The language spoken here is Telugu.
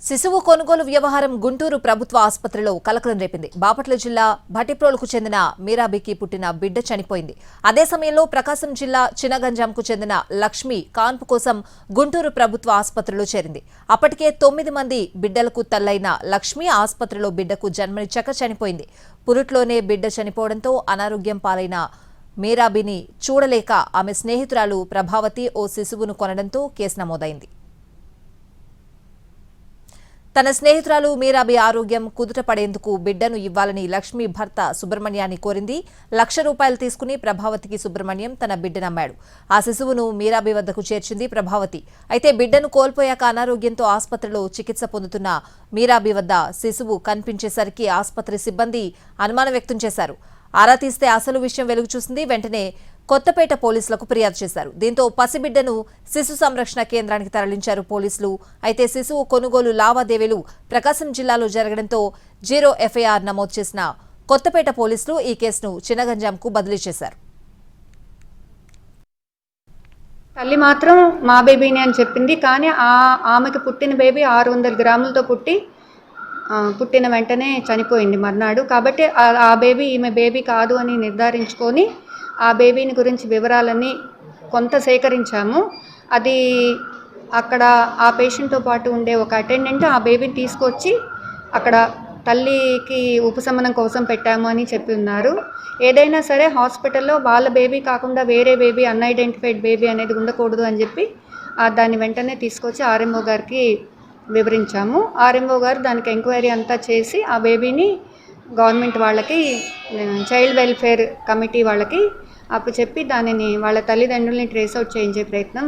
శిశువు కొనుగోలు వ్యవహారం గుంటూరు ప్రభుత్వ ఆసుపత్రిలో కలకలం రేపింది. బాపట్ల జిల్లా భటిప్రోలుకు చెందిన మీరాబీకి పుట్టిన బిడ్డ చనిపోయింది. అదే సమయంలో ప్రకాశం జిల్లా చినగంజాంకు చెందిన లక్ష్మి కాన్పు కోసం గుంటూరు ప్రభుత్వ ఆసుపత్రిలో చేరింది. అప్పటికే 9 మంది బిడ్డలకు తల్లైన లక్ష్మి ఆసుపత్రిలో బిడ్డకు జన్మనిచ్చాక చనిపోయింది. పురుట్లోనే బిడ్డ చనిపోవడంతో అనారోగ్యం పాలైన మీరాబీని చూడలేక ఆమె స్నేహితురాలు ప్రభావతి ఓ శిశువును కొనడంతో కేసు నమోదైంది. తన స్నేహితురాలు మీరాబీ ఆరోగ్యం కుదుటపడేందుకు బిడ్డను ఇవ్వాలని లక్ష్మి భర్త సుబ్రహ్మణ్యాన్ని కోరింది. ₹1,00,000 తీసుకుని ప్రభావతికి సుబ్రహ్మణ్యం తన బిడ్డనమ్మాడు. ఆ శిశువును మీరాబీ వద్దకు చేర్చింది ప్రభావతి. అయితే బిడ్డను కోల్పోయాక అనారోగ్యంతో ఆసుపత్రిలో చికిత్స పొందుతున్న మీరాబీ వద్ద శిశువు కనిపించేసరికి ఆసుపత్రి సిబ్బంది అనుమానం వ్యక్తం చేశారు. ఆరా తీస్తే అసలు విషయం వెలుగు చూసింది. వెంటనే కొత్తపేట పోలీసులకు ఫిర్యాదు చేశారు. దీంతో పసిబిడ్డను శిశు సంరక్షణ కేంద్రానికి తరలించారు పోలీసులు. అయితే శిశువు కొనుగోలు లావాదేవీలు ప్రకాశం జిల్లాలో జరగడంతో 0 ఎఫ్ఐఆర్ నమోదు చేసిన కొత్తపేట పోలీసులు ఈ కేసును చినగంజాంకు బదిలీ చేశారు. తల్లి మాత్రం మా బేబీని అని చెప్పింది. కానీ ఆమెకు పుట్టిన బేబీ 600 గ్రాములతో పుట్టిన వెంటనే చనిపోయింది మర్నాడు. కాబట్టి ఆ బేబీ ఈమె బేబీ కాదు అని నిర్ధారించుకొని ఆ బేబీని గురించి వివరాలన్నీ కొంత సేకరించాము. అది అక్కడ ఆ పేషెంట్తో పాటు ఉండే ఒక అటెండెంట్ ఆ బేబీని తీసుకొచ్చి అక్కడ తల్లికి ఉపశమనం కోసం పెట్టాము అని చెప్పి ఉన్నారు. ఏదైనా సరే హాస్పిటల్లో వాళ్ళ బేబీ కాకుండా వేరే బేబీ అన్ఐడెంటిఫైడ్ బేబీ అనేది ఉండకూడదు అని చెప్పి దాన్ని వెంటనే తీసుకొచ్చి ఆర్ఎంఓ గారికి వివరించాము. ఆర్ఎంఓ గారు దానికి ఎంక్వైరీ అంతా చేసి ఆ బేబీని గవర్నమెంట్ వాళ్ళకి చైల్డ్ వెల్ఫేర్ కమిటీ వాళ్ళకి అప్పు చెప్పి దానిని వాళ్ళ తల్లిదండ్రుల్ని ట్రేస్ అవుట్ చేయించే ప్రయత్నం